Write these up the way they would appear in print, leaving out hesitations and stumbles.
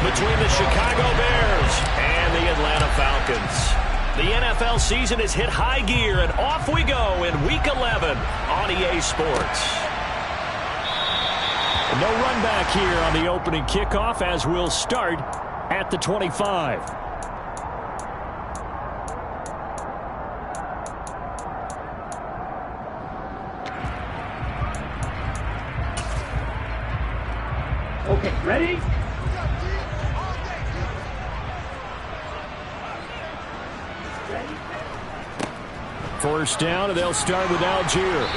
between the Chicago Bears and the Atlanta Falcons. The NFL season has hit high gear, and off we go in Week 11 on EA Sports. No run back here on the opening kickoff as we'll start at the 25. Okay, ready? First down, and they'll start with Algier.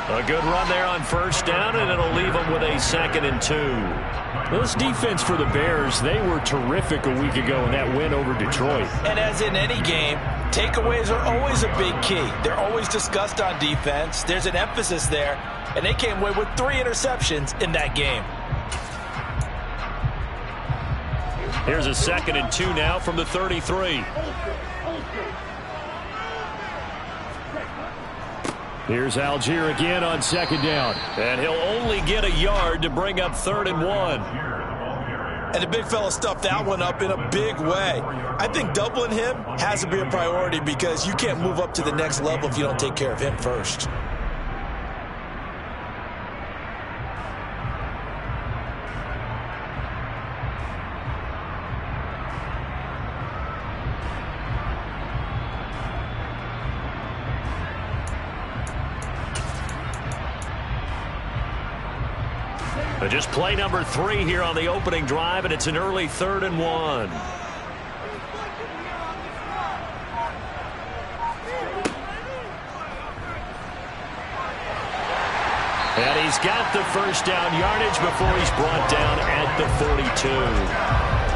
A good run there on first down, and it'll leave them with a 2nd and 2. This defense for the Bears, they were terrific a week ago in that win over Detroit. And as in any game, takeaways are always a big key. They're always discussed on defense. There's an emphasis there, and they came away with 3 interceptions in that game. Here's a 2nd and 2 now from the 33. Here's Algier again on 2nd down. And he'll only get a yard to bring up 3rd and 1. And the big fella stuffed that one up in a big way. I think doubling him has to be a priority because you can't move up to the next level if you don't take care of him first. Just play number 3 here on the opening drive, and it's an early 3rd and 1. And he's got the first down yardage before he's brought down at the 42.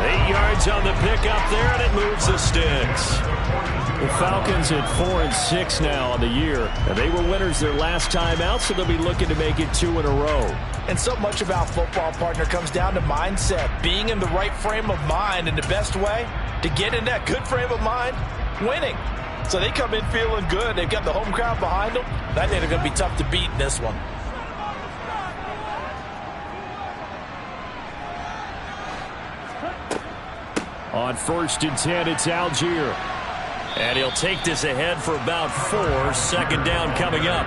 8 yards on the pickup there, and it moves the sticks. The Falcons at 4-6 now on the year. And they were winners their last time out, so they'll be looking to make it 2 in a row. And so much about football, partner, comes down to mindset. Being in the right frame of mind, and the best way to get in that good frame of mind, winning. So they come in feeling good. They've got the home crowd behind them. I think they're going to be tough to beat in this one. On 1st and 10, it's Algier. And he'll take this ahead for about 4. 2nd down coming up.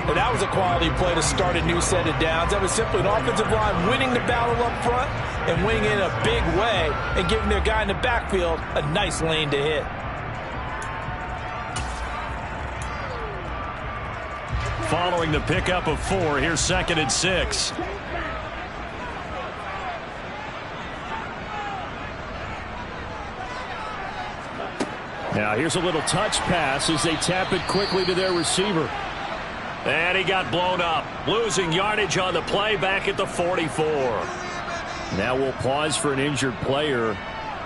And that was a quality play to start a new set of downs. That was simply an offensive line winning the battle up front and winning it in a big way and giving their guy in the backfield a nice lane to hit. Following the pickup of 4, here's 2nd and 6. Now here's a little touch pass as they tap it quickly to their receiver. And he got blown up, losing yardage on the play back at the 44. Now we'll pause for an injured player,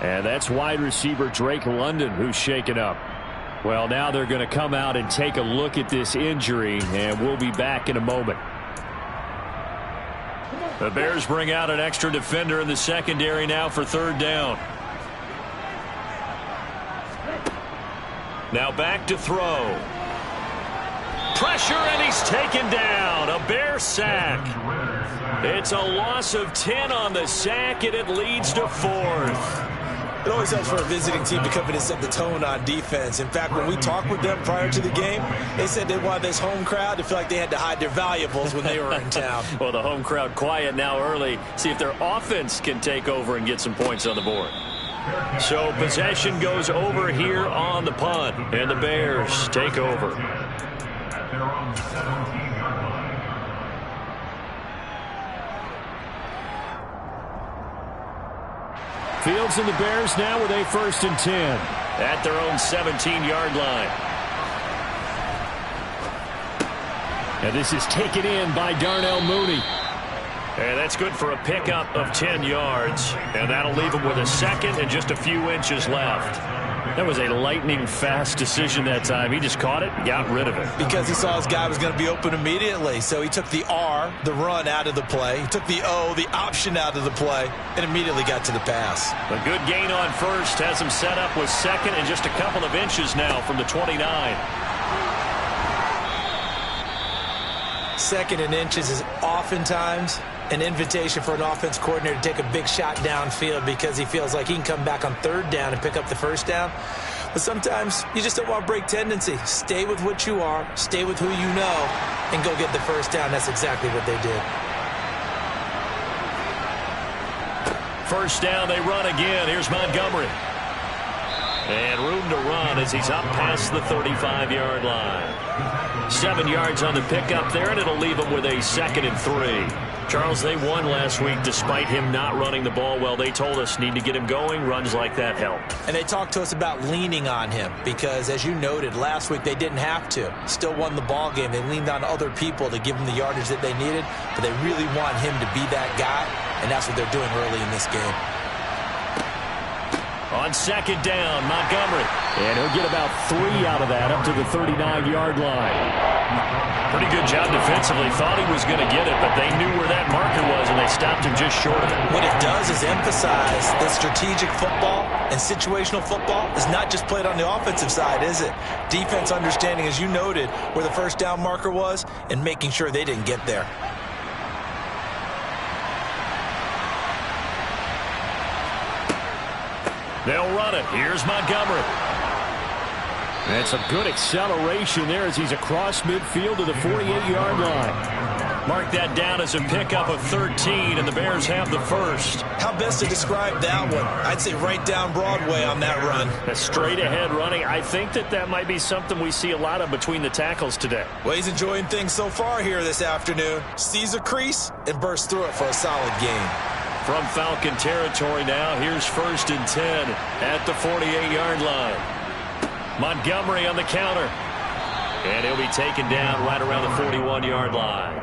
and that's wide receiver Drake London who's shaken up. Well, now they're going to come out and take a look at this injury, and we'll be back in a moment. The Bears bring out an extra defender in the secondary now for 3rd down. Now back to throw. Pressure, and he's taken down. A Bear sack. It's a loss of 10 on the sack, and it leads to 4th. It always helps for a visiting team to come in and set the tone on defense. In fact, when we talked with them prior to the game, they said they wanted this home crowd to feel like they had to hide their valuables when they were in town. Well, the home crowd quiet now early. See if their offense can take over and get some points on the board. So possession goes over here on the punt, and the Bears take over. Fields and the Bears now with a 1st and 10 at their own 17-yard line. And this is taken in by Darnell Mooney. And that's good for a pickup of 10 yards. And that'll leave him with a 2nd and just a few inches left. That was a lightning-fast decision that time. He just caught it and got rid of it. Because he saw his guy was going to be open immediately. So he took the R, the run, out of the play. He took the O, the option, out of the play, and immediately got to the pass. A good gain on 1st. Has him set up with 2nd and just a couple of inches now from the 29. 2nd and inches is oftentimes an invitation for an offense coordinator to take a big shot downfield because he feels like he can come back on third down and pick up the first down. But sometimes you just don't want to break tendency. Stay with what you are, stay with who you know, and go get the first down. That's exactly what they did. First down, they run again. Here's Montgomery. And room to run as he's up past the 35-yard line. 7 yards on the pickup there, and it'll leave him with a 2nd and 3. Charles, they won last week despite him not running the ball well. They told us need to get him going. Runs like that help. And they talked to us about leaning on him because, as you noted, last week they didn't have to. Still won the ball game. They leaned on other people to give them the yardage that they needed, but they really want him to be that guy, and that's what they're doing early in this game. On 2nd down, Montgomery. And he'll get about 3 out of that up to the 39-yard line. Pretty good job defensively. Thought he was going to get it, but they knew where that marker was, and they stopped him just short of it. What it does is emphasize that strategic football and situational football is not just played on the offensive side, is it? Defense understanding, as you noted, where the first down marker was and making sure they didn't get there. They'll run it. Here's Montgomery. That's a good acceleration there as he's across midfield to the 48-yard line. Mark that down as a pickup of 13, and the Bears have the first. How best to describe that one? I'd say right down Broadway on that run. A straight-ahead running. I think that might be something we see a lot of between the tackles today. Well, he's enjoying things so far here this afternoon. Sees a crease and bursts through it for a solid gain. From Falcon territory now, here's 1st and 10 at the 48-yard line. Montgomery on the counter. And he'll be taken down right around the 41-yard line.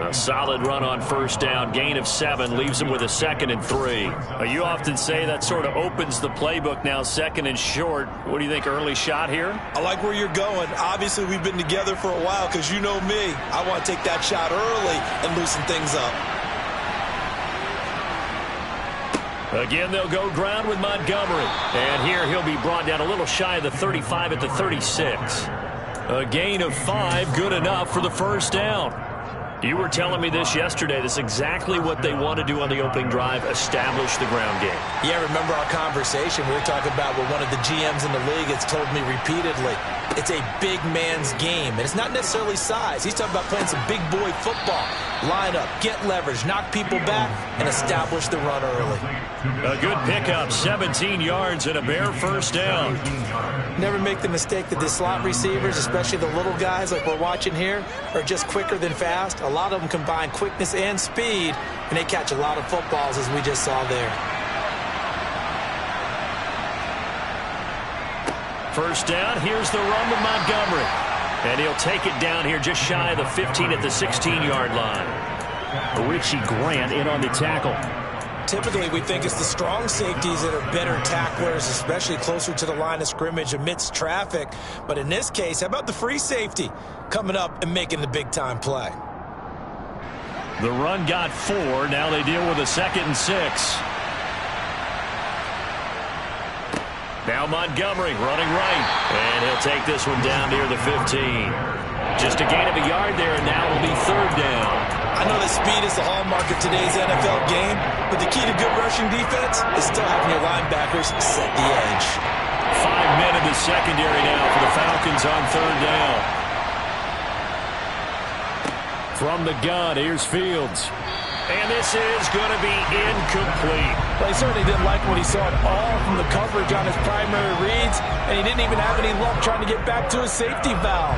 A solid run on first down. Gain of 7 leaves him with a 2nd and 3. You often say that sort of opens the playbook now, 2nd and short. What do you think, early shot here? I like where you're going. Obviously, we've been together for a while because you know me. I want to take that shot early and loosen things up. Again, they'll go ground with Montgomery. And here he'll be brought down a little shy of the 35 at the 36. A gain of 5, good enough for the first down. You were telling me this yesterday. This is exactly what they want to do on the opening drive, establish the ground game. Yeah, remember our conversation. We were talking about what one of the GMs in the league has told me repeatedly. It's a big man's game, and it's not necessarily size. He's talking about playing some big boy football. Line up, get leverage, knock people back, and establish the run early. A good pickup, 17 yards and a Bear first down. Never make the mistake that the slot receivers, especially the little guys like we're watching here, are just quicker than fast. A lot of them combine quickness and speed, and they catch a lot of footballs, as we just saw there. First down, here's the run with Montgomery. And he'll take it down here just shy of the 15 at the 16-yard line. Richie Grant in on the tackle. Typically, we think it's the strong safeties that are better tacklers, especially closer to the line of scrimmage amidst traffic. But in this case, how about the free safety coming up and making the big-time play? The run got 4. Now they deal with a 2nd and 6. Now Montgomery running right. And he'll take this one down near the 15. Just a gain of a yard there, and now it'll be 3rd down. I know that speed is the hallmark of today's NFL game, but the key to good rushing defense is still having your linebackers set the edge. 5 men in the secondary now for the Falcons on 3rd down. From the gun, here's Fields. And this is going to be incomplete. Well, he certainly didn't like what he saw at all from the coverage on his primary reads, and he didn't even have any luck trying to get back to his safety valve.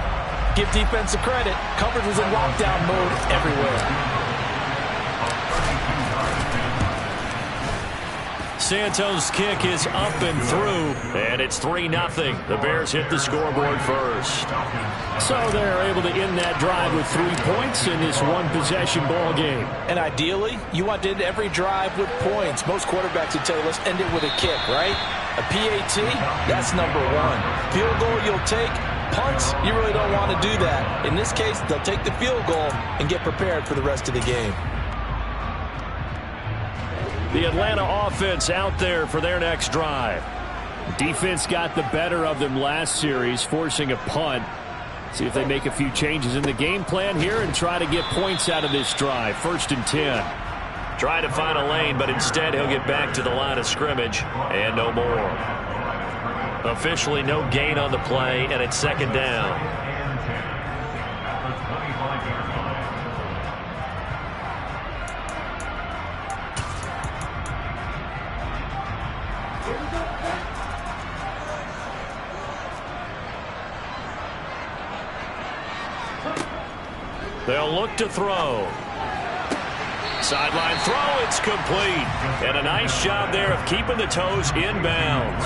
Give defense a credit. Coverage was in lockdown mode everywhere. Santos' kick is up and through, and it's 3-0. The Bears hit the scoreboard first. So they're able to end that drive with 3 points in this one-possession ball game. And ideally, you want to end every drive with points. Most quarterbacks would tell you, let's end it with a kick, right? A PAT, that's number 1. Field goal you'll take. Punts, you really don't want to do that. In this case, they'll take the field goal and get prepared for the rest of the game. The Atlanta offense out there for their next drive. Defense got the better of them last series, forcing a punt. See if they make a few changes in the game plan here and try to get points out of this drive. 1st and 10. Try to find a lane, but instead he'll get back to the line of scrimmage and no more. Officially no gain on the play, and it's 2nd down. They'll look to throw. Sideline throw, it's complete. And a nice job there of keeping the toes inbounds.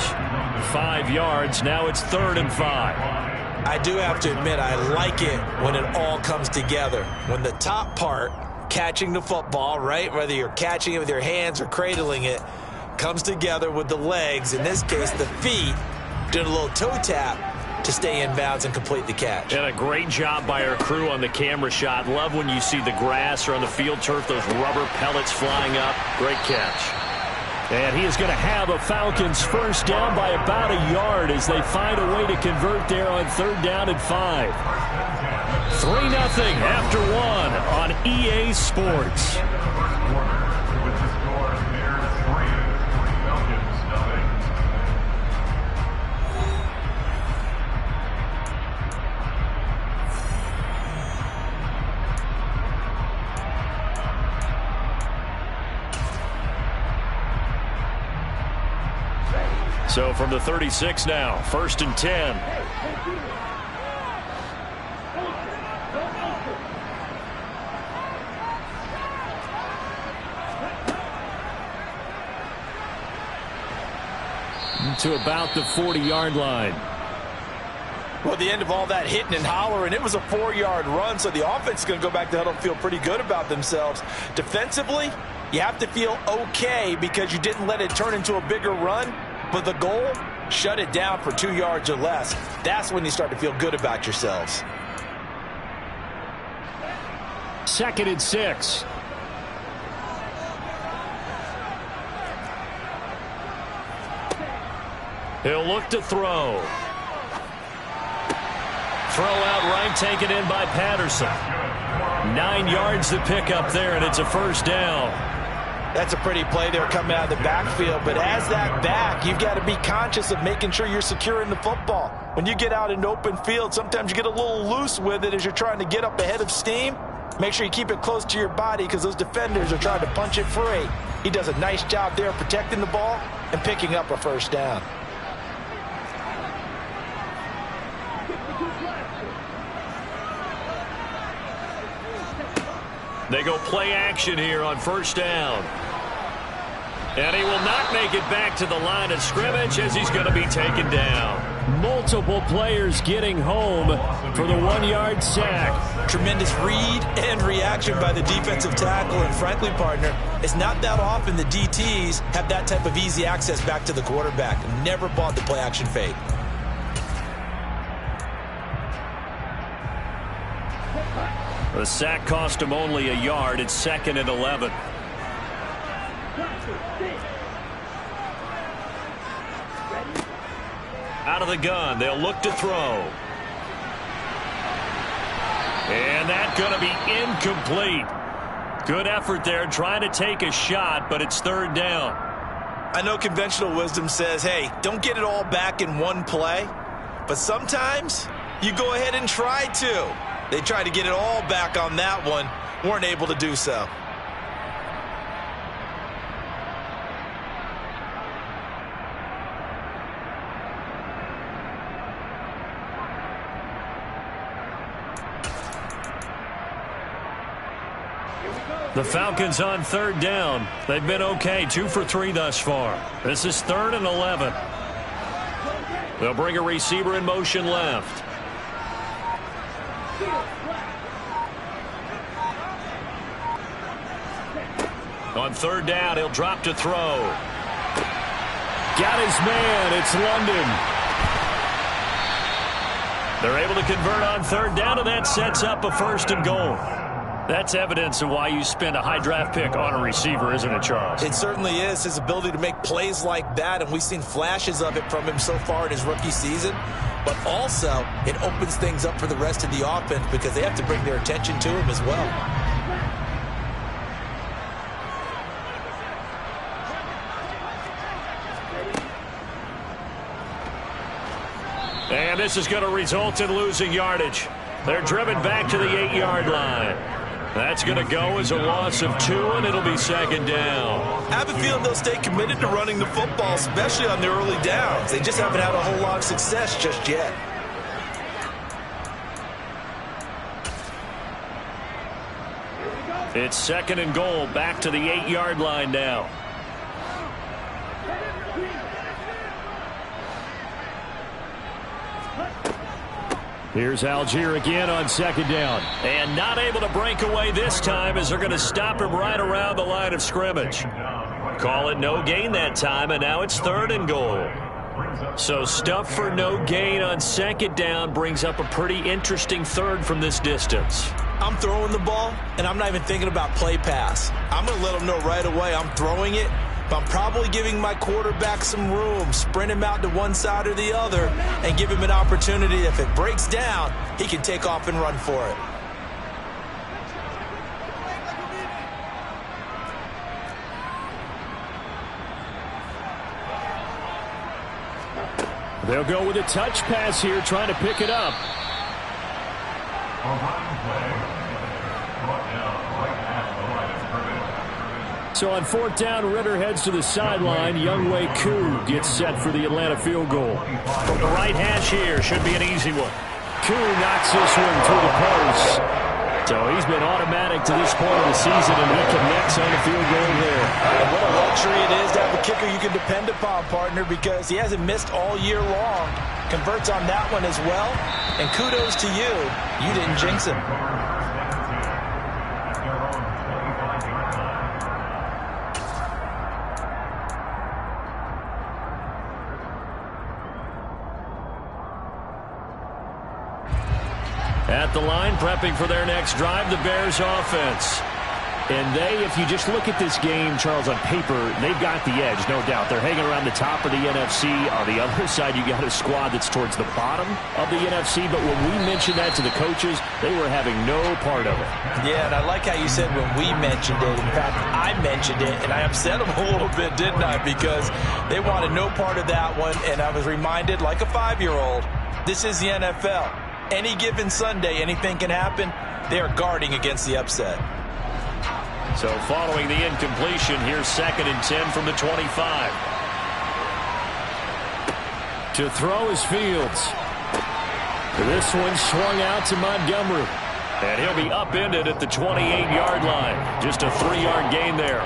5 yards, now it's 3rd and 5. I do have to admit, I like it when it all comes together. When the top part, catching the football, right, whether you're catching it with your hands or cradling it, comes together with the legs, in this case the feet, doing a little toe tap to stay in bounds and complete the catch. And a great job by our crew on the camera shot. Love when you see the grass or on the field turf, those rubber pellets flying up. Great catch. And he is going to have a Falcons 1st down by about a yard as they find a way to convert there on 3rd down and 5. 3-0 after 1 on EA Sports. So from the 36 now, 1st and 10. To about the 40-yard line. Well, at the end of all that hitting and hollering, it was a 4-yard run, so the offense is going to go back to huddle and feel pretty good about themselves. Defensively, you have to feel okay because you didn't let it turn into a bigger run. But the goal, shut it down for 2 yards or less. That's when you start to feel good about yourselves. 2nd and 6. He'll look to throw. Throw out right, taken in by Patterson. 9 yards to pick up there, and it's a 1st down. That's a pretty play there coming out of the backfield. But as that back, you've got to be conscious of making sure you're securing the football. When you get out in open field, sometimes you get a little loose with it as you're trying to get up ahead of steam. Make sure you keep it close to your body because those defenders are trying to punch it free. He does a nice job there protecting the ball and picking up a 1st down. They go play action here on 1st down. And he will not make it back to the line of scrimmage as he's going to be taken down. Multiple players getting home for the 1-yard sack. Tremendous read and reaction by the defensive tackle. And frankly, partner, it's not that often the DTs have that type of easy access back to the quarterback. Never bought the play action fake. The sack cost him only a yard. It's 2nd and 11. Out of the gun, they'll look to throw. And that's going to be incomplete. Good effort there trying to take a shot, but it's 3rd down. I know conventional wisdom says, hey, don't get it all back in one play. But sometimes you go ahead and try to. They tried to get it all back on that one. Weren't able to do so. The Falcons on 3rd down. They've been okay, 2 for 3 thus far. This is 3rd and 11. They'll bring a receiver in motion left. On 3rd down, he'll drop to throw. Got his man. It's London. They're able to convert on 3rd down, and that sets up a 1st and goal. That's evidence of why you spend a high draft pick on a receiver, isn't it, Charles? It certainly is. His ability to make plays like that, and we've seen flashes of it from him so far in his rookie season. but also it opens things up for the rest of the offense because they have to bring their attention to him as well. And this is going to result in losing yardage. They're driven back to the 8-yard line. That's going to go as a loss of 2, and it'll be second down. I have a feeling they'll stay committed to running the football, especially on the early downs. They just haven't had a whole lot of success just yet. It's second and goal, back to the 8-yard line now. Here's Algier again on second down. And not able to break away this time as they're going to stop him right around the line of scrimmage. Call it no gain that time, and now it's third and goal. So stuff for no gain on second down brings up a pretty interesting third from this distance. I'm throwing the ball, and I'm not even thinking about play pass. I'm going to let them know right away I'm throwing it, but I'm probably giving my quarterback some room, sprint him out to one side or the other, and give him an opportunity. If it breaks down, he can take off and run for it. They'll go with a touch pass here, trying to pick it up. So on fourth down, Ritter heads to the sideline. Younghoe Koo gets set for the Atlanta field goal. From the right hash here, should be an easy one. Koo knocks this one through the post. So he's been automatic to this point of the season, and he connects on the field goal there. And what a luxury it is to have a kicker you can depend upon, partner, because he hasn't missed all year long. Converts on that one as well. And kudos to you. You didn't jinx him. At the line, prepping for their next drive, the Bears offense. And they, if you just look at this game, Charles, on paper, they've got the edge, no doubt. They're hanging around the top of the NFC. On the other side, you got a squad that's towards the bottom of the NFC. But when we mentioned that to the coaches, they were having no part of it. Yeah, and I like how you said when we mentioned it. In fact, I mentioned it, and I upset them a little bit, didn't I? Because they wanted no part of that one, and I was reminded, like a 5-year-old, this is the NFL. Any given Sunday, anything can happen. They are guarding against the upset. So following the incompletion, here's second and 10 from the 25. To throw is Fields. This one swung out to Montgomery. And he'll be upended at the 28-yard line. Just a 3-yard gain there.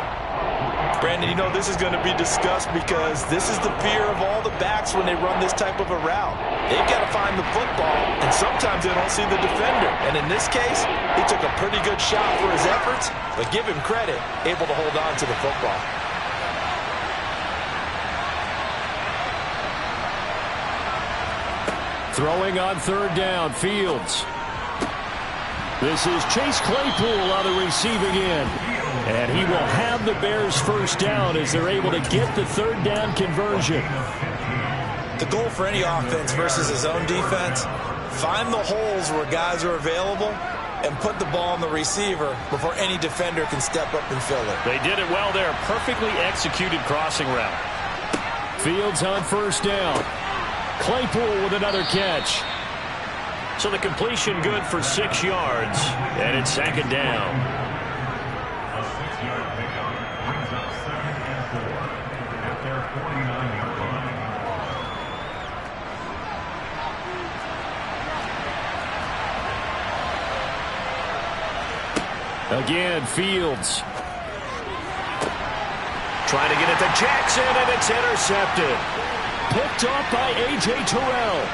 Brandon, you know this is going to be discussed because this is the fear of all the backs when they run this type of a route. They've got to find the football, and sometimes they don't see the defender. And in this case, he took a pretty good shot for his efforts, but give him credit, able to hold on to the football. Throwing on third down, Fields. This is Chase Claypool on the receiving end. And he will have the Bears first down as they're able to get the third down conversion. The goal for any offense versus his own defense, find the holes where guys are available and put the ball on the receiver before any defender can step up and fill it. They did it well there. Perfectly executed crossing route. Fields on first down. Claypool with another catch. So the completion good for 6 yards, and it's second down. Again, Fields. Trying to get it to Jackson, and it's intercepted. Picked off by A.J. Terrell.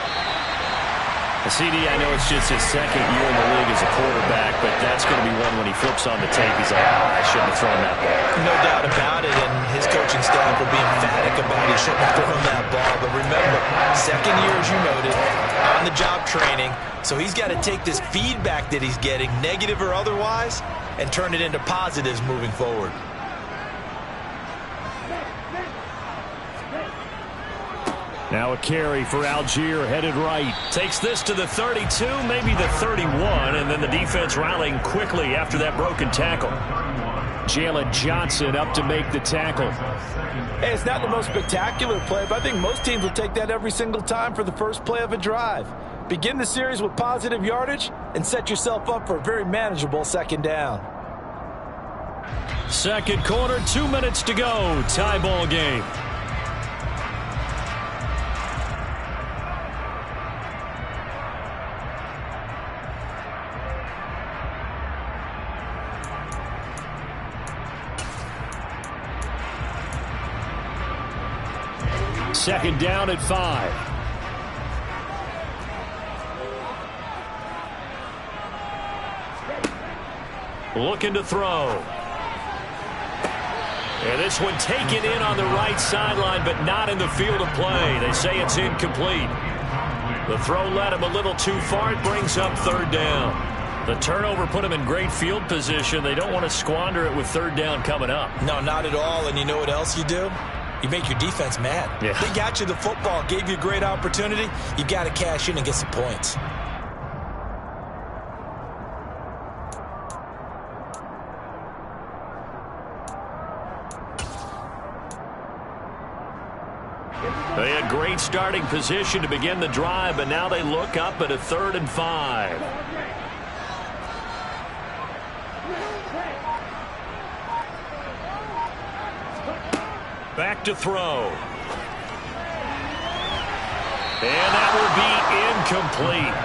CD, I know it's just his second year in the league as a quarterback, but that's going to be one when he flips on the tape. He's like, I shouldn't have thrown that ball. No doubt about it, and his coaching staff will be emphatic about he shouldn't have thrown that ball. But remember, second year, as you noted, on-the-job training, so he's got to take this feedback that he's getting, negative or otherwise, and turn it into positives moving forward. Now a carry for Algier, headed right. Takes this to the 32, maybe the 31, and then the defense rallying quickly after that broken tackle. Jalen Johnson up to make the tackle. Hey, it's not the most spectacular play, but I think most teams will take that every single time for the first play of a drive. Begin the series with positive yardage and set yourself up for a very manageable second down. Second quarter, 2 minutes to go. Tie ball game. Second down at 5. Looking to throw. And this one taken in on the right sideline, but not in the field of play. They say it's incomplete. The throw led him a little too far. It brings up third down. The turnover put him in great field position. They don't want to squander it with third down coming up. No, not at all. And you know what else you do? You make your defense mad. Yeah. They got you the football, gave you a great opportunity. You got to cash in and get some points. They had great starting position to begin the drive, but now they look up at a 3rd and 5. Back to throw. And that will be incomplete.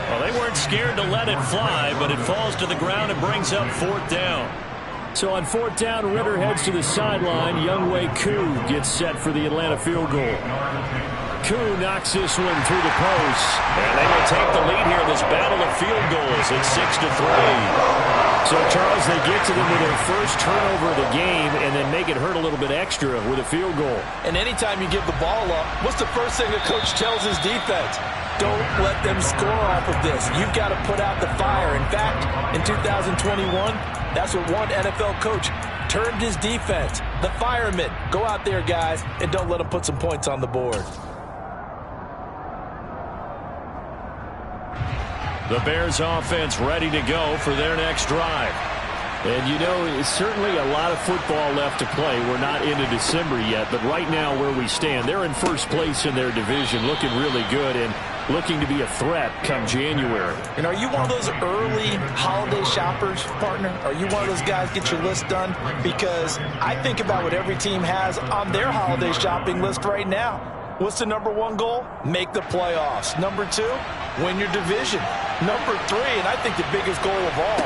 Well, they weren't scared to let it fly, but it falls to the ground and brings up 4th down. So on 4th down, Ritter heads to the sideline. Younghoe Koo gets set for the Atlanta field goal. Koo knocks this one through the post. And they will take the lead here in this battle of field goals at 6-3. So, Charles, they get to them with their first turnover of the game and then make it hurt a little bit extra with a field goal. And anytime you give the ball up, what's the first thing a coach tells his defense? Don't let them score off of this. You've got to put out the fire. In fact, in 2021, that's what one NFL coach termed his defense. The firemen. Go out there, guys, and don't let them put some points on the board. The Bears offense ready to go for their next drive. And, you know, it's certainly a lot of football left to play. We're not into December yet, but right now where we stand, they're in first place in their division, looking really good and looking to be a threat come January. And are you one of those early holiday shoppers, partner? Are you one of those guys get your list done? Because I think about what every team has on their holiday shopping list right now. What's the number 1 goal? Make the playoffs. Number 2, win your division. Number 3, and I think the biggest goal of all,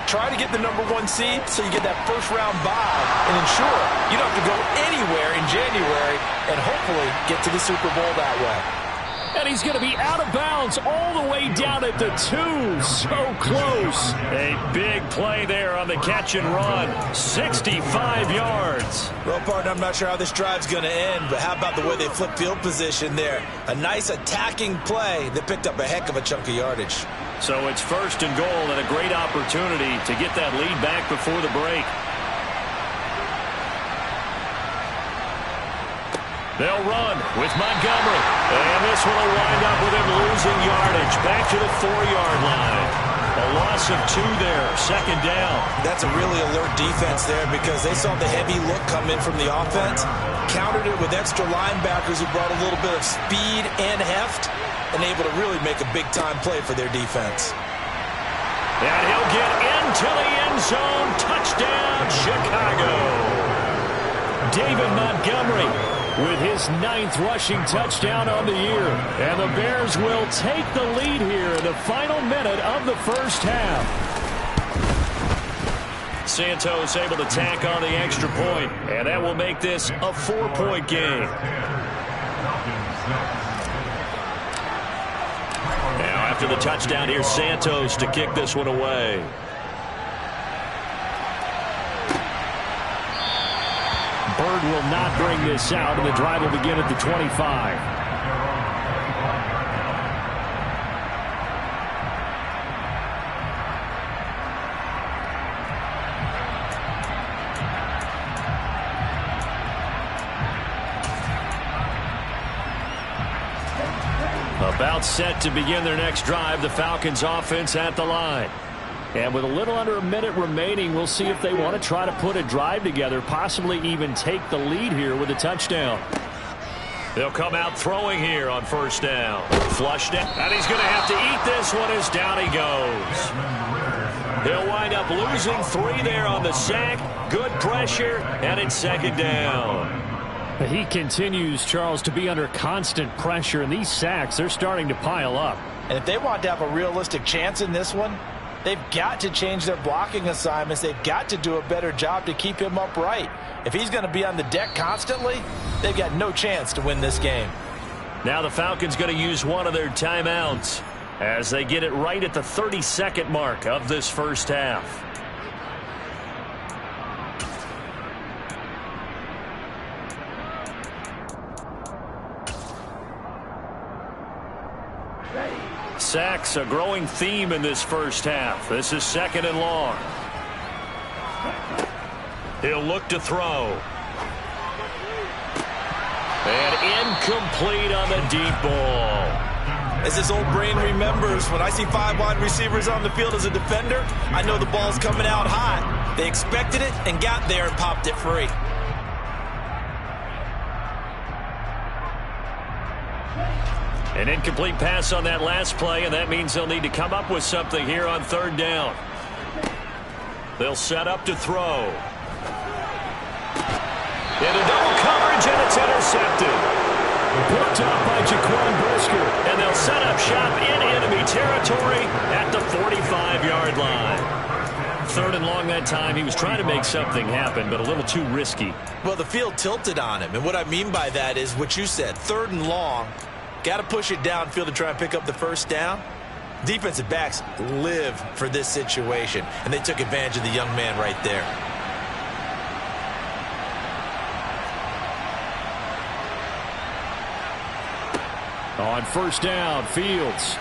try to get the number 1 seed so you get that first-round bye and ensure you don't have to go anywhere in January and hopefully get to the Super Bowl that way. And he's going to be out of bounds all the way down at the 2. So close. A big play there on the catch and run. 65 yards. Well, partner, I'm not sure how this drive's going to end, but how about the way they flip field position there? A nice attacking play that picked up a heck of a chunk of yardage. So it's 1st and goal and a great opportunity to get that lead back before the break. They'll run with Montgomery. And this one will wind up with him losing yardage. Back to the 4-yard line. A loss of 2 there. 2nd down. That's a really alert defense there because they saw the heavy look come in from the offense, countered it with extra linebackers who brought a little bit of speed and heft, and able to really make a big-time play for their defense. And he'll get into the end zone. Touchdown, Chicago. David Montgomery with his 9th rushing touchdown on the year. And the Bears will take the lead here in the final minute of the first half. Santos able to tack on the extra point, and that will make this a 4-point game. Now after the touchdown, here's Santos to kick this one away. Bird will not bring this out, and the drive will begin at the 25. About set to begin their next drive, the Falcons offense at the line. And with a little under a minute remaining, we'll see if they want to try to put a drive together, possibly even take the lead here with a touchdown. They'll come out throwing here on first down. Flushed it, and he's going to have to eat this one as down he goes. He'll wind up losing 3 there on the sack. Good pressure, and it's second down. He continues, Charles, to be under constant pressure, and these sacks, they're starting to pile up. And if they want to have a realistic chance in this one, they've got to change their blocking assignments. They've got to do a better job to keep him upright. If he's going to be on the deck constantly, they've got no chance to win this game. Now the Falcons going to use one of their timeouts as they get it right at the 30-second mark of this first half. Sacks, a growing theme in this first half. This is second and long. He'll look to throw. And incomplete on the deep ball. As his old brain remembers, when I see 5 wide receivers on the field as a defender, I know the ball's coming out hot. They expected it and got there and popped it free. An incomplete pass on that last play, and that means they'll need to come up with something here on third down. They'll set up to throw. Into double coverage, and it's intercepted. Picked up by Jaquan Brisker. And they'll set up shop in enemy territory at the 45-yard line. Third and long that time. He was trying to make something happen, but a little too risky. Well, the field tilted on him, and what I mean by that is what you said, third and long. Got to push it downfield to try and pick up the first down. Defensive backs live for this situation, and they took advantage of the young man right there. On first down, Fields.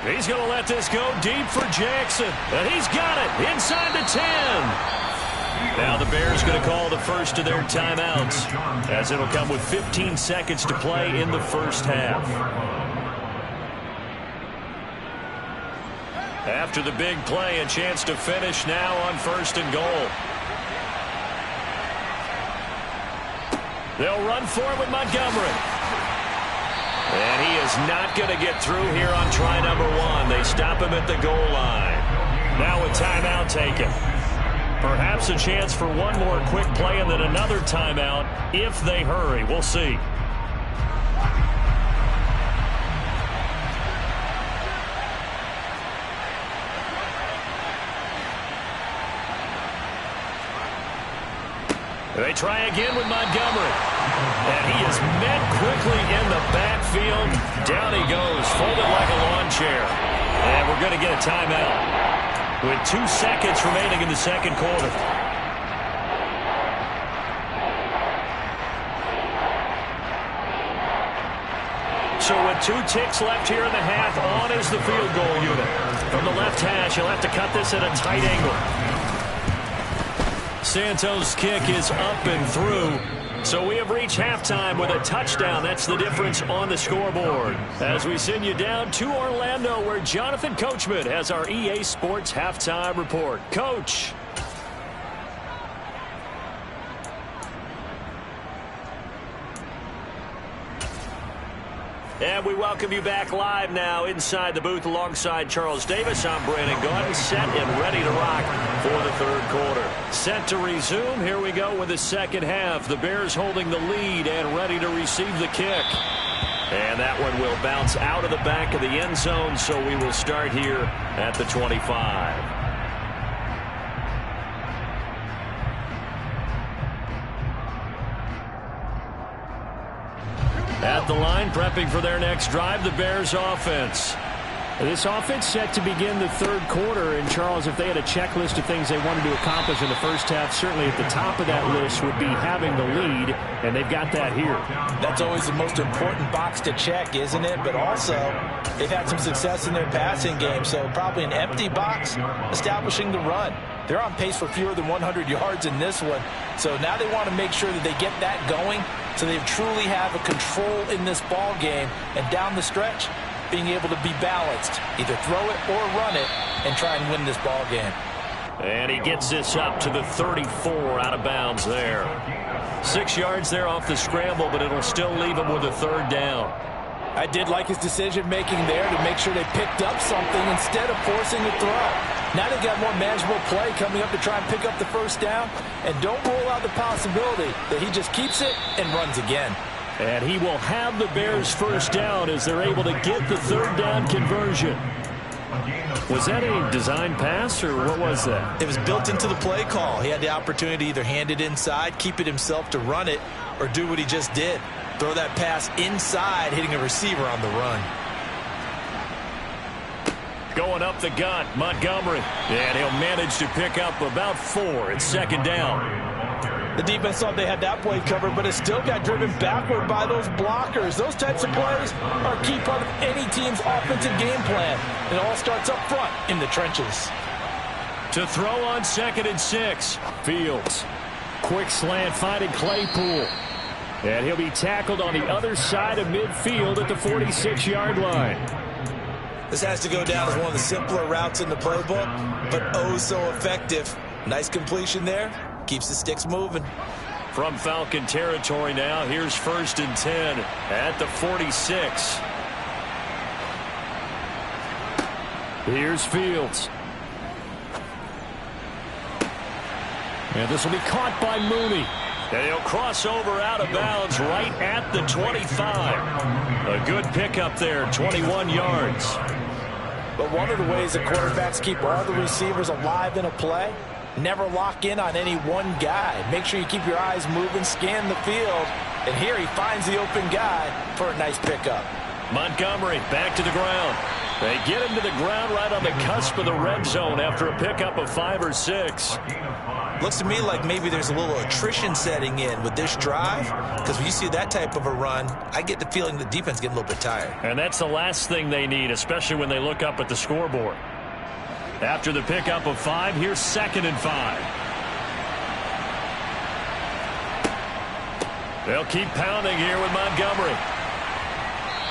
He's going to let this go deep for Jackson. And he's got it inside the 10. Now the Bears going to call the first of their timeouts, as it'll come with 15 seconds to play in the first half. After the big play, a chance to finish now on first and goal. They'll run for it with Montgomery. And he is not going to get through here on try number 1. They stop him at the goal line. Now a timeout taken. Perhaps a chance for one more quick play and then another timeout if they hurry. We'll see. They try again with Montgomery. And he is met quickly in the backfield. Down he goes, folded like a lawn chair. And we're going to get a timeout with 2 seconds remaining in the second quarter. So with 2 ticks left here in the half, on is the field goal unit. From the left hash, he'll have to cut this at a tight angle. Santos' kick is up and through. So we have reached halftime with a touchdown. That's the difference on the scoreboard. As we send you down to Orlando, where Jonathan Coachman has our EA Sports Halftime Report. Coach. And we welcome you back live now inside the booth alongside Charles Davis. I'm Brandon Gaudin, set and ready to rock for the third quarter. Set to resume. Here we go with the second half. The Bears holding the lead and ready to receive the kick. And that one will bounce out of the back of the end zone, so we will start here at the 25. At the line, prepping for their next drive, the Bears offense. This offense set to begin the third quarter. And, Charles, if they had a checklist of things they wanted to accomplish in the first half, certainly at the top of that list would be having the lead, and they've got that here. That's always the most important box to check, isn't it? But also, they've had some success in their passing game, so probably an empty box establishing the run. They're on pace for fewer than 100 yards in this one, so now they want to make sure that they get that going so they truly have a control in this ball game. And down the stretch, being able to be balanced, either throw it or run it, and try and win this ball game. And he gets this up to the 34 out of bounds there. 6 yards there off the scramble, but it'll still leave him with a third down. I did like his decision-making there to make sure they picked up something instead of forcing the throw. Now they've got more manageable play coming up to try and pick up the first down. And don't rule out the possibility that he just keeps it and runs again. And he will have the Bears first down as they're able to get the third down conversion. Was that a design pass, or what was that? It was built into the play call. He had the opportunity to either hand it inside, keep it himself to run it, or do what he just did. Throw that pass inside, hitting a receiver on the run. Going up the gut, Montgomery. And he'll manage to pick up about 4. It's second down. The defense thought they had that play covered, but it still got driven backward by those blockers. Those types of plays are a key part of any team's offensive game plan. It all starts up front in the trenches. To throw on 2nd and 6. Fields. Quick slant finding Claypool. And he'll be tackled on the other side of midfield at the 46-yard line. This has to go down as one of the simpler routes in the playbook, but oh so effective. Nice completion there. Keeps the sticks moving. From Falcon territory now, here's 1st and 10 at the 46. Here's Fields. And this will be caught by Mooney. And he'll cross over out of bounds right at the 25. A good pickup there, 21 yards. But one of the ways the quarterbacks keep all the receivers alive in a play, never lock in on any one guy. Make sure you keep your eyes moving, scan the field. And here he finds the open guy for a nice pickup. Montgomery back to the ground. They get him to the ground right on the cusp of the red zone after a pickup of 5 or 6. Looks to me like maybe there's a little attrition setting in with this drive, because when you see that type of a run, I get the feeling the defense getting a little bit tired. And that's the last thing they need, especially when they look up at the scoreboard. After the pickup of 5, here's 2nd and 5. They'll keep pounding here with Montgomery.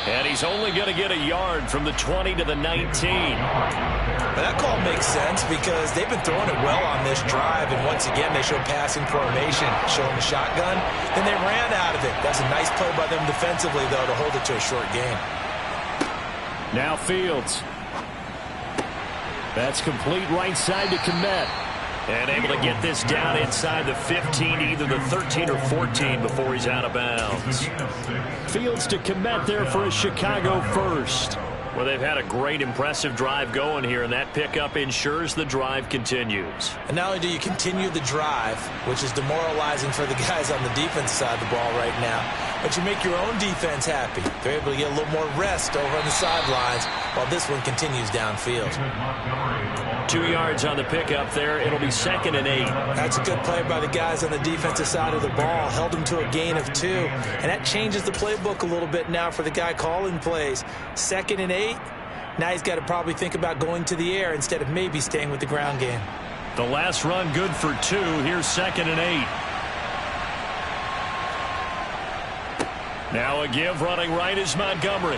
And he's only going to get a yard from the 20 to the 19. But that call makes sense because they've been throwing it well on this drive, and once again they show passing formation, showing the shotgun. Then they ran out of it. That's a nice play by them defensively, though, to hold it to a short game. Now Fields. That's complete right side to Kmet. And able to get this down inside the 15, either the 13 or 14 before he's out of bounds. Fields to Kmet there for a Chicago first. Well, they've had a great, impressive drive going here, and that pickup ensures the drive continues. And not only do you continue the drive, which is demoralizing for the guys on the defense side of the ball right now, but you make your own defense happy. They're able to get a little more rest over on the sidelines while this one continues downfield. 2 yards on the pickup there. It'll be 2nd and 8. That's a good play by the guys on the defensive side of the ball. Held them to a gain of 2. And that changes the playbook a little bit now for the guy calling plays. 2nd and 8. Now he's got to probably think about going to the air instead of maybe staying with the ground game. The last run good for 2. Here's 2nd and 8. Now a give running right is Montgomery.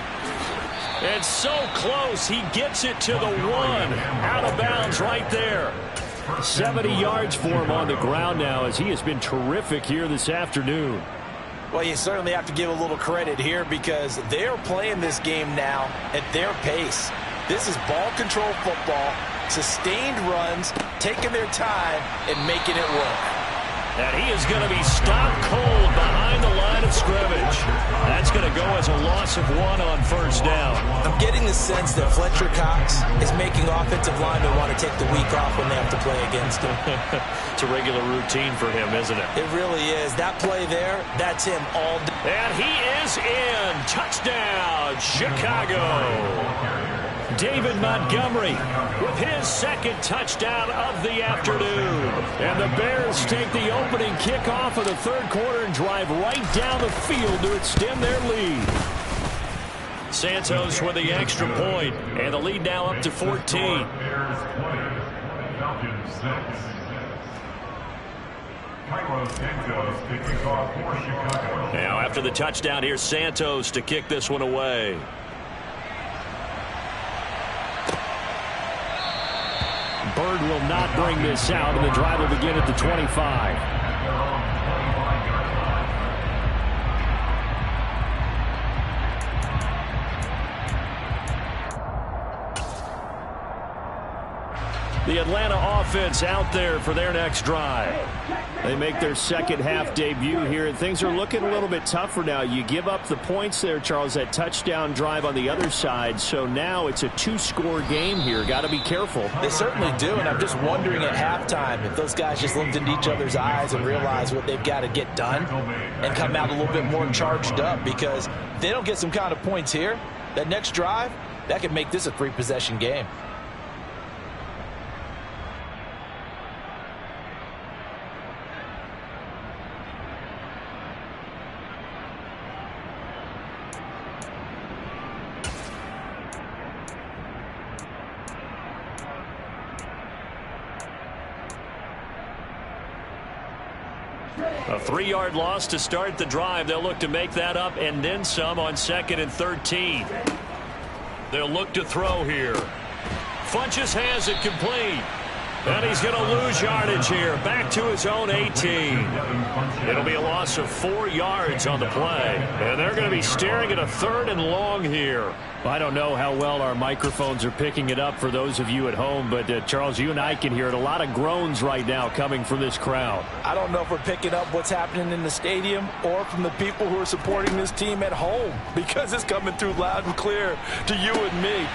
It's so close. He gets it to the 1. Out of bounds right there. 70 yards for him on the ground now as he has been terrific here this afternoon. Well, you certainly have to give a little credit here because they're playing this game now at their pace. This is ball control football, sustained runs, taking their time and making it work. And he is going to be stopped cold behind the line of scrimmage. That's going to go as a loss of 1 on first down. I'm getting the sense that Fletcher Cox is making offensive linemen want to take the week off when they have to play against him. It's a regular routine for him, isn't it? It really is. That play there, that's him all day. And he is in. Touchdown, Chicago. David Montgomery with his 2nd touchdown of the afternoon. And the Bears take the opening kickoff of the 3rd quarter and drive right down the field to extend their lead. Santos with the extra point, and the lead now up to 14. Now after the touchdown, here's Santos to kick this one away. Bird will not bring this out, and the drive will begin at the 25. The Atlanta offense out there for their next drive. They make their second half debut here, and things are looking a little bit tougher now. You give up the points there, Charles, that touchdown drive on the other side. So now it's a two-score game here. Got to be careful. They certainly do, and I'm just wondering at halftime if those guys just looked into each other's eyes and realized what they've got to get done and come out a little bit more charged up, because if they don't get some kind of points here, that next drive, that could make this a three-possession game. A 3-yard loss to start the drive. They'll look to make that up and then some on 2nd and 13. They'll look to throw here. Funchess has it complete. And he's going to lose yardage here. Back to his own 18. It'll be a loss of 4 yards on the play. And they're going to be staring at a 3rd and long here. I don't know how well our microphones are picking it up for those of you at home, but Charles, you and I can hear it. A lot of groans right now coming from this crowd. I don't know if we're picking up what's happening in the stadium or from the people who are supporting this team at home, because it's coming through loud and clear to you and me.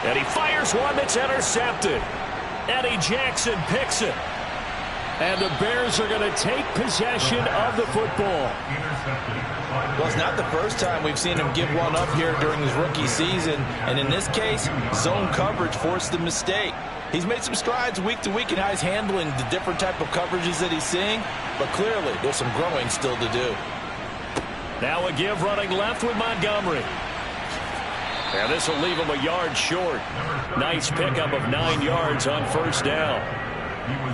And he fires one that's intercepted. Eddie Jackson picks it. And the Bears are going to take possession of the football. Well, it's not the first time we've seen him give one up here during his rookie season. And in this case, zone coverage forced the mistake. He's made some strides week to week in how he's handling the different type of coverages that he's seeing. But clearly, there's some growing still to do. Now a give running left with Montgomery. And this will leave him a yard short. Nice pickup of 9 yards on first down.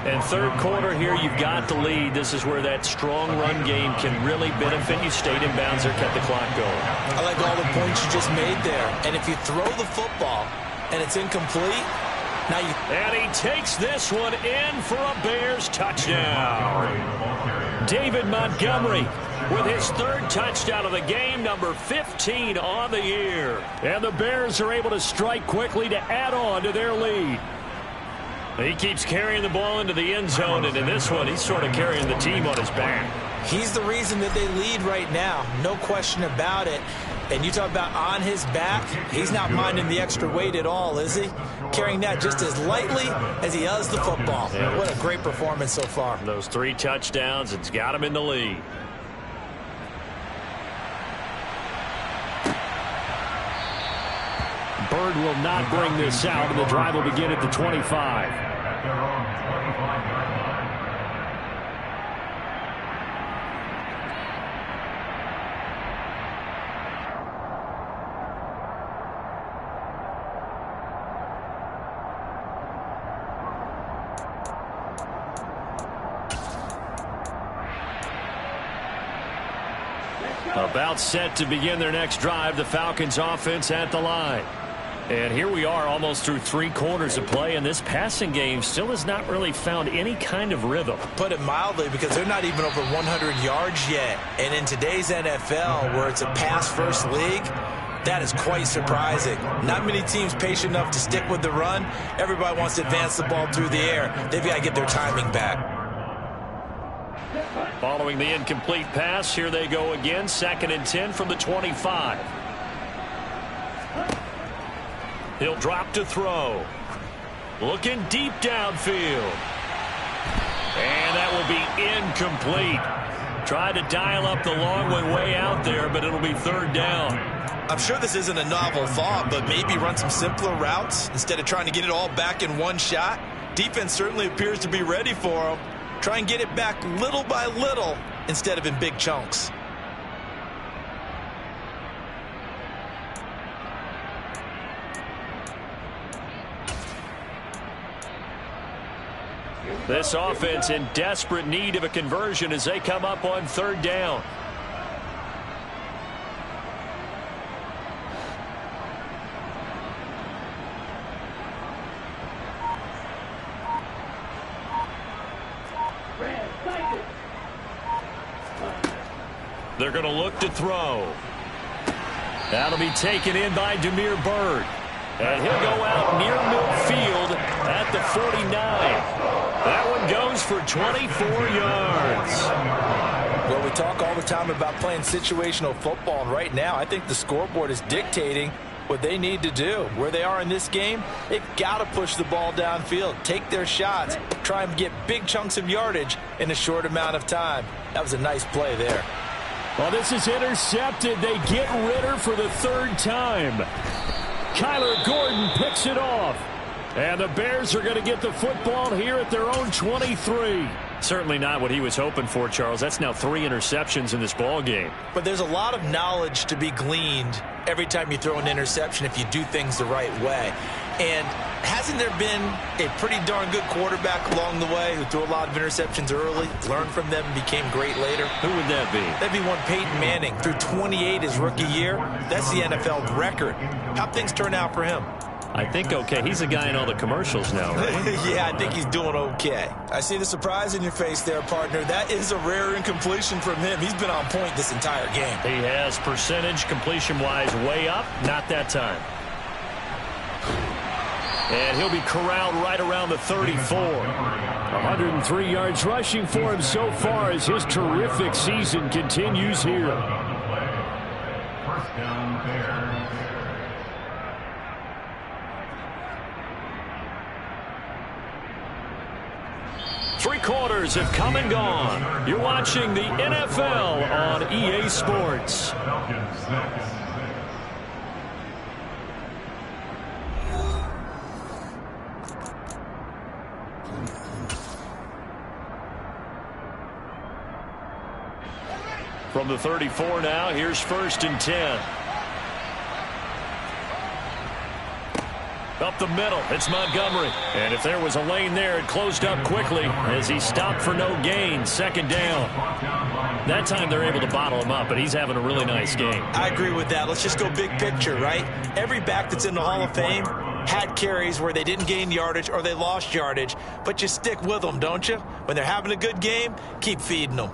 And third quarter here, you've got the lead. This is where that strong run game can really benefit you. Stayed in bounds or kept the clock going. I like all the points you just made there. And if you throw the football and it's incomplete, now you... And he takes this one in for a Bears touchdown. David Montgomery with his 3rd touchdown of the game, number 15 on the year. And the Bears are able to strike quickly to add on to their lead. He keeps carrying the ball into the end zone, and in this one, he's sort of carrying the team on his back. He's the reason that they lead right now, no question about it. And you talk about on his back, he's not minding the extra weight at all, is he? Carrying that just as lightly as he does the football. Yeah. What a great performance so far. Those 3 touchdowns, it's got him in the lead. Bird will not bring this out, and the drive will begin at the 25. About set to begin their next drive, the Falcons offense at the line. And here we are almost through 3 quarters of play, and this passing game still has not really found any kind of rhythm. Put it mildly, because they're not even over 100 yards yet. And in today's NFL, where it's a pass-first league, that is quite surprising. Not many teams patient enough to stick with the run. Everybody wants to advance the ball through the air. They've got to get their timing back. Following the incomplete pass, here they go again. 2nd and 10 from the 25. He'll drop to throw. Looking deep downfield. And that will be incomplete. Tried to dial up the long one way out there, but it'll be 3rd down. I'm sure this isn't a novel thought, but maybe run some simpler routes instead of trying to get it all back in one shot. Defense certainly appears to be ready for him. Try and get it back little by little instead of in big chunks. This offense in desperate need of a conversion as they come up on 3rd down. They're going to look to throw. That'll be taken in by Damiere Byrd. And he'll go out near midfield at the 49. That one goes for 24 yards. Well, we talk all the time about playing situational football, and right now I think the scoreboard is dictating what they need to do. Where they are in this game, they've got to push the ball downfield, take their shots, try and get big chunks of yardage in a short amount of time. That was a nice play there. Well, this is intercepted. They get Ritter for the third time. Kyler Gordon picks it off. And the Bears are going to get the football here at their own 23. Certainly not what he was hoping for, Charles. That's now 3 interceptions in this ball game. But there's a lot of knowledge to be gleaned every time you throw an interception if you do things the right way. And hasn't there been a pretty darn good quarterback along the way who threw a lot of interceptions early, learned from them, and became great later? Who would that be? That'd be one Peyton Manning. Threw 28 his rookie year. That's the NFL record. How'd things turn out for him? I think okay. He's a guy in all the commercials now, right? Yeah, I think he's doing okay. I see the surprise in your face there, partner. That is a rare incompletion from him. He's been on point this entire game. He has percentage completion-wise way up. Not that time. And he'll be corralled right around the 34. 103 yards rushing for him so far as his terrific season continues here. First down, Bears. Three quarters have come and gone. You're watching the NFL on EA Sports. From the 34 now, here's 1st and 10. Up the middle, it's Montgomery. And if there was a lane there, it closed up quickly as he stopped for no gain. 2nd down. That time they're able to bottle him up, but he's having a really nice game. I agree with that. Let's just go big picture, right? Every back that's in the Hall of Fame had carries where they didn't gain yardage or they lost yardage, but you stick with them, don't you? When they're having a good game, keep feeding them.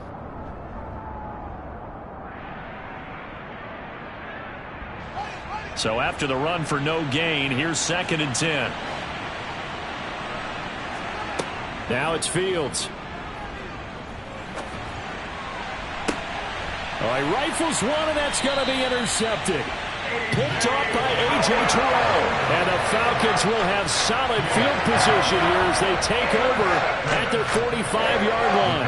So after the run for no gain, here's 2nd and 10. Now it's Fields. All right, rifles one, and that's going to be intercepted. Picked off by A.J. Terrell. And the Falcons will have solid field position here as they take over at their 45-yard line.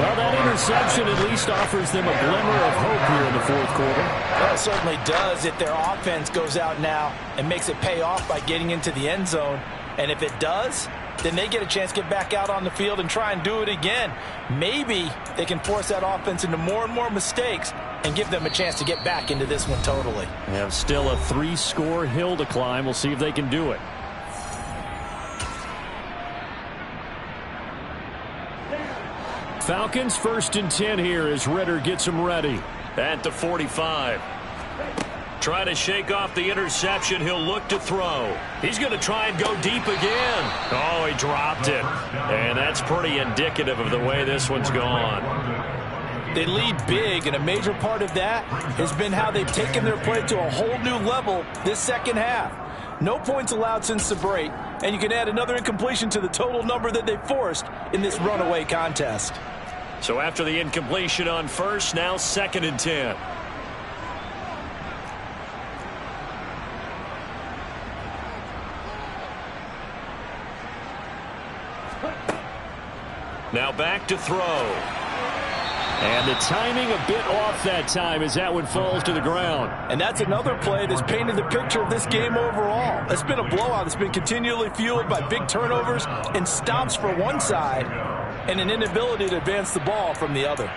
Well, that interception at least offers them a glimmer of hope here in the 4th quarter. Well, it certainly does if their offense goes out now and makes it pay off by getting into the end zone. And if it does, then they get a chance to get back out on the field and try and do it again. Maybe they can force that offense into more and more mistakes and give them a chance to get back into this one totally. They have still a 3-score hill to climb. We'll see if they can do it. Falcons 1st and 10 here as Ritter gets them ready. At the 45. Trying to shake off the interception. He'll look to throw. He's going to try and go deep again. Oh, he dropped it. And that's pretty indicative of the way this one's gone. They lead big, and a major part of that has been how they've taken their play to a whole new level this second half. No points allowed since the break, and you can add another incompletion to the total number that they forced in this runaway contest. So after the incompletion on 1st, now 2nd and 10. Now back to throw. And the timing a bit off that time as that one falls to the ground. And that's another play that's painted the picture of this game overall. It's been a blowout. It's been continually fueled by big turnovers and stops for one side and an inability to advance the ball from the other.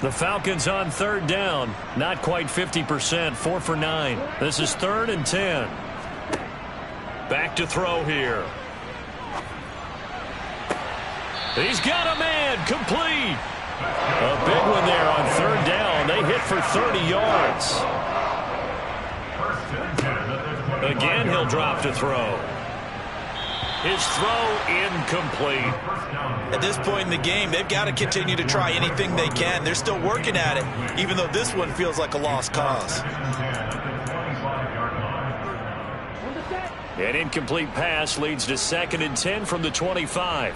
The Falcons on 3rd down. Not quite 50%. 4 for 9. This is 3rd and 10. Back to throw here. He's got a man. Complete. A big one there on 3rd down. They hit for 30 yards. Again, he'll drop to throw. His throw incomplete. At this point in the game, they've got to continue to try anything they can. They're still working at it, even though this one feels like a lost cause. An incomplete pass leads to 2nd and 10 from the 25.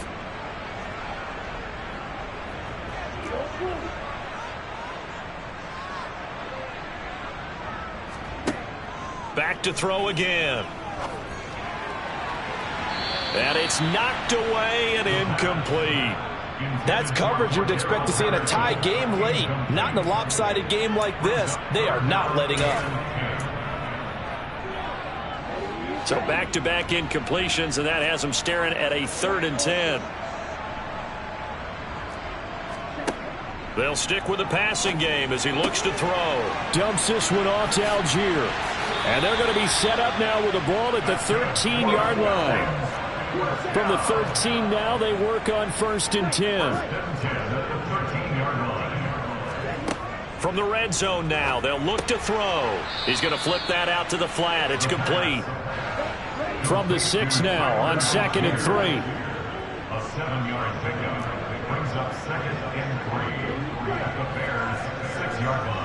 Back to throw again. And it's knocked away and incomplete. That's coverage you'd expect to see in a tie game late. Not in a lopsided game like this. They are not letting up. So back-to-back incompletions, and that has them staring at a 3rd and 10. They'll stick with the passing game as he looks to throw. Dumps this one off to Algier. And they're going to be set up now with the ball at the 13-yard line. From the 13 now, they work on 1st and 10. From the red zone now, they'll look to throw. He's going to flip that out to the flat. It's complete. From the 6 now on 2nd and 3. A 7-yard pickup brings up 2nd and 3 at the Bears' 6-yard line.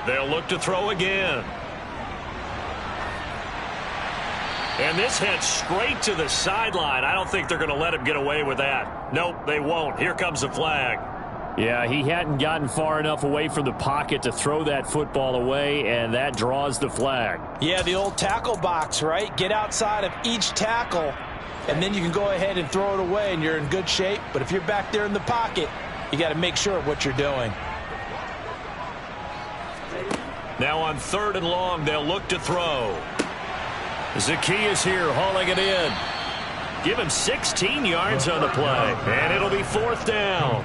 They'll look to throw again. And this heads straight to the sideline. I don't think they're going to let him get away with that. Nope, they won't. Here comes the flag. Yeah, he hadn't gotten far enough away from the pocket to throw that football away, and that draws the flag. Yeah, the old tackle box, right? Get outside of each tackle, and then you can go ahead and throw it away, and you're in good shape. But if you're back there in the pocket, you got to make sure of what you're doing. Now on 3rd and long, they'll look to throw. Zaccheaus here hauling it in. Give him 16 yards on the play, and it'll be 4th down.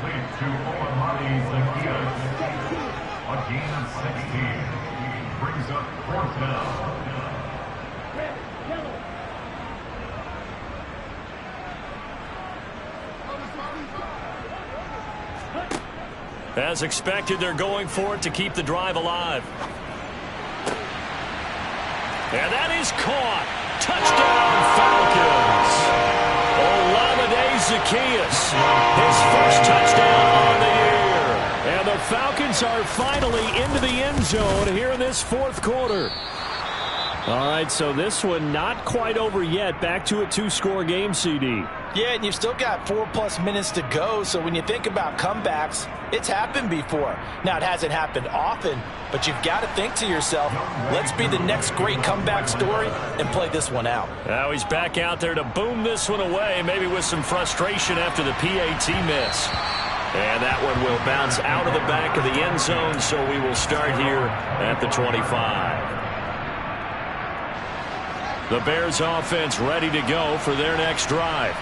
A gain of 16 brings up 4th down. As expected, they're going for it to keep the drive alive. And that is caught. Touchdown, Falcons. Olamide Zaccheaus, his first touchdown on the year. And the Falcons are finally into the end zone here in this 4th quarter. All right, so this one not quite over yet. Back to a 2-score game, CD. Yeah, and you've still got 4+ minutes to go, so when you think about comebacks, it's happened before. Now, it hasn't happened often, but you've got to think to yourself, let's be the next great comeback story and play this one out. Now he's back out there to boom this one away, maybe with some frustration after the PAT miss. And that one will bounce out of the back of the end zone, so we will start here at the 25. The Bears offense ready to go for their next drive.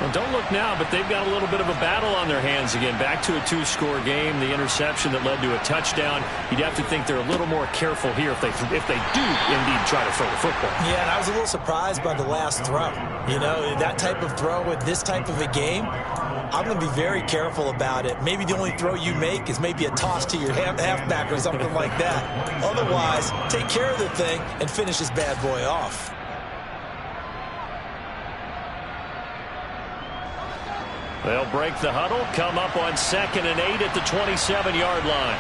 Well, don't look now, but they've got a little bit of a battle on their hands again. Back to a 2-score game. The interception that led to a touchdown. You'd have to think they're a little more careful here if they do indeed try to throw the football. Yeah, and I was a little surprised by the last throw. You know, that type of throw with this type of a game, I'm going to be very careful about it. Maybe the only throw you make is maybe a toss to your halfback or something like that. Otherwise, take care of the thing and finish this bad boy off. They'll break the huddle, come up on 2nd and 8 at the 27-yard line.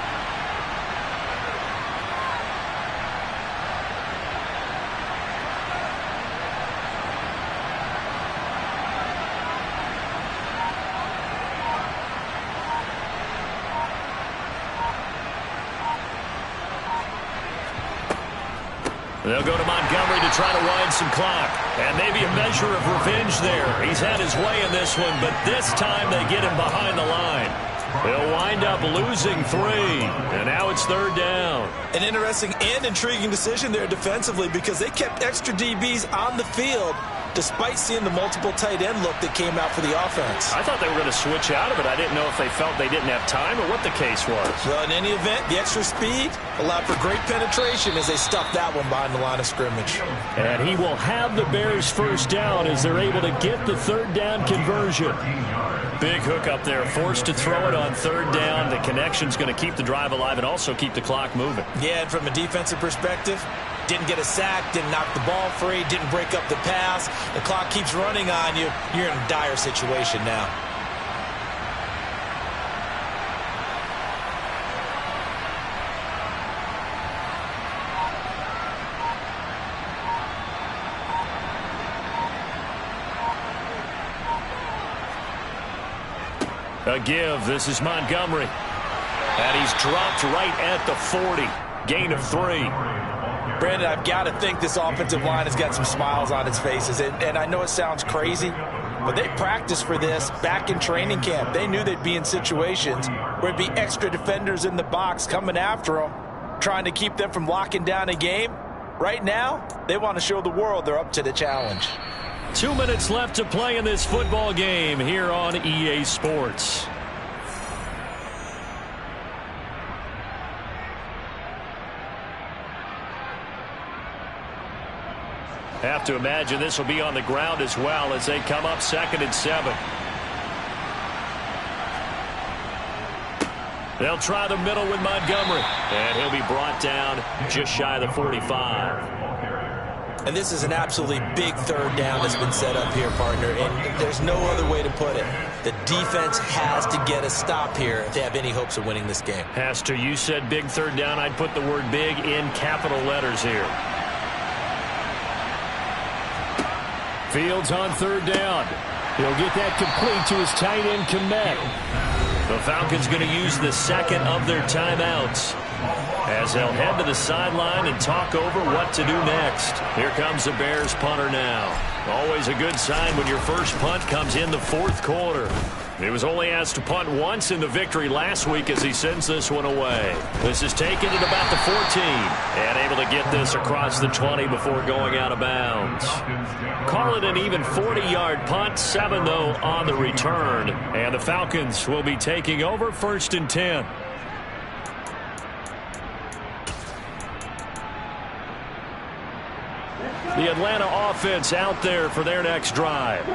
They'll go to Montgomery to try to wind some clock. And maybe a measure of revenge there. He's had his way in this one, but this time they get him behind the line. They'll wind up losing 3. And now it's 3rd down. An interesting and intriguing decision there defensively because they kept extra DBs on the field despite seeing the multiple tight end look that came out for the offense. I thought they were going to switch out of it. I didn't know if they felt they didn't have time or what the case was. Well, in any event, the extra speed allowed for great penetration as they stuffed that one behind the line of scrimmage. And he will have the Bears first down as they're able to get the third down conversion. Big hook up there, forced to throw it on third down. The connection's going to keep the drive alive and also keep the clock moving. Yeah, and from a defensive perspective, didn't get a sack, didn't knock the ball free, didn't break up the pass. The clock keeps running on you. You're in a dire situation now. A give. This is Montgomery. And he's dropped right at the 40. Gain of 3. Brandon, I've got to think this offensive line has got some smiles on its faces. And I know it sounds crazy, but they practiced for this back in training camp. They knew they'd be in situations where it'd be extra defenders in the box coming after them, trying to keep them from locking down a game. Right now, they want to show the world they're up to the challenge. 2 minutes left to play in this football game here on EA Sports. Have to imagine this will be on the ground as well as they come up 2nd and 7. They'll try the middle with Montgomery, and he'll be brought down just shy of the 45. And this is an absolutely big third down that's been set up here, partner, and there's no other way to put it. The defense has to get a stop here if they have any hopes of winning this game. Pastor, you said big third down. I'd put the word big in capital letters here. Fields on third down. He'll get that complete to his tight end, Kmet. The Falcons going to use the second of their timeouts as they'll head to the sideline and talk over what to do next. Here comes the Bears punter now. Always a good sign when your first punt comes in the 4th quarter. He was only asked to punt once in the victory last week as he sends this one away. This is taken at about the 14 and able to get this across the 20 before going out of bounds. Call it an even 40-yard punt, 7 though on the return, and the Falcons will be taking over 1st and 10. The Atlanta offense out there for their next drive.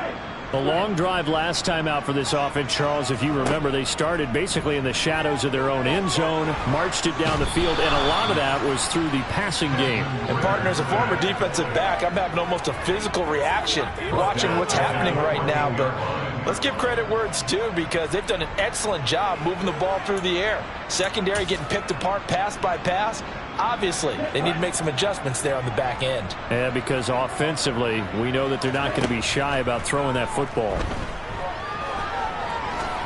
A long drive last time out for this offense, Charles. If you remember, they started basically in the shadows of their own end zone, marched it down the field, and a lot of that was through the passing game. And, partner, as a former defensive back, I'm having almost a physical reaction watching what's happening right now. But let's give credit where it's due because they've done an excellent job moving the ball through the air. Secondary getting picked apart pass by pass. Obviously, they need to make some adjustments there on the back end. Yeah, because offensively, we know that they're not going to be shy about throwing that football.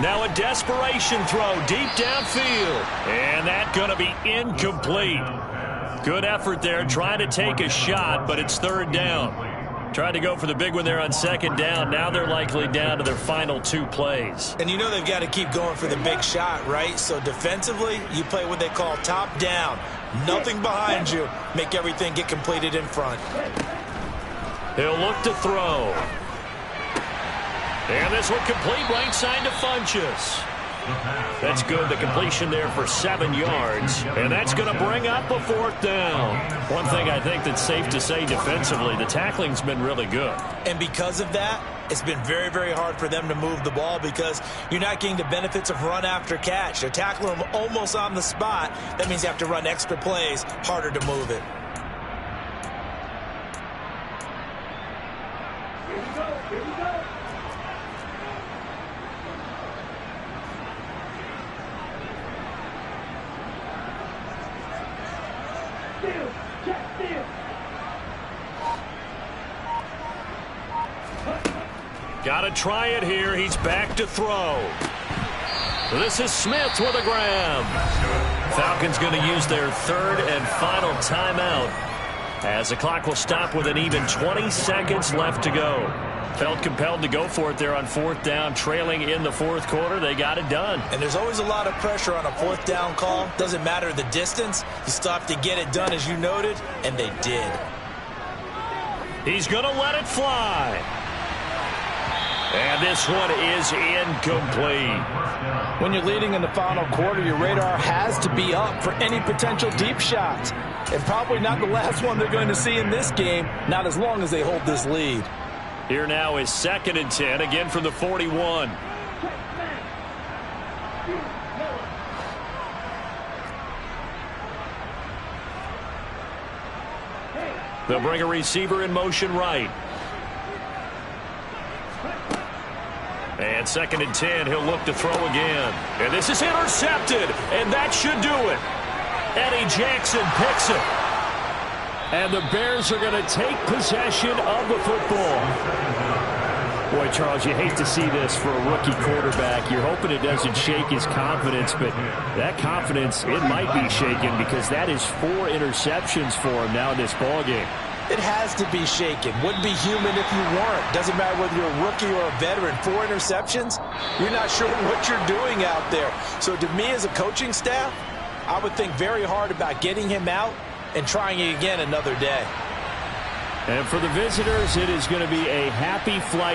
Now a desperation throw deep downfield. And that's going to be incomplete. Good effort there, trying to take a shot, but it's 3rd down. Tried to go for the big one there on 2nd down. Now they're likely down to their final 2 plays. And you know they've got to keep going for the big shot, right? So defensively, you play what they call top down. Nothing behind you. Make everything get completed in front. He'll look to throw. And this one complete right side to Funchess. That's good. The completion there for 7 yards. And that's going to bring up a 4th down. One thing I think that's safe to say defensively, the tackling's been really good. And because of that, it's been very, very hard for them to move the ball because you're not getting the benefits of run after catch. They're tackling them almost on the spot. That means you have to run extra plays, harder to move it. Here we go. Got to try it here. He's back to throw. This is Smith with a grab. Falcons going to use their 3rd and final timeout as the clock will stop with an even 20 seconds left to go. Felt compelled to go for it there on 4th down, trailing in the 4th quarter. They got it done. And there's always a lot of pressure on a 4th down call. Doesn't matter the distance. You still have to get it done, as you noted, and they did. He's going to let it fly. And this one is incomplete. When you're leading in the final quarter, your radar has to be up for any potential deep shots. And probably not the last one they're going to see in this game, not as long as they hold this lead. Here now is 2nd and 10, again from the 41. They'll bring a receiver in motion right. And 2nd and 10, he'll look to throw again. And this is intercepted, and that should do it. Eddie Jackson picks it. And the Bears are going to take possession of the football. Boy, Charles, you hate to see this for a rookie quarterback. You're hoping it doesn't shake his confidence, but that confidence, it might be shaken because that is 4 interceptions for him now in this ballgame. It has to be shaken. Wouldn't be human if you weren't. Doesn't matter whether you're a rookie or a veteran. 4 interceptions, you're not sure what you're doing out there. So to me as a coaching staff, I would think very hard about getting him out and trying it again another day. And for the visitors, it is going to be a happy flight.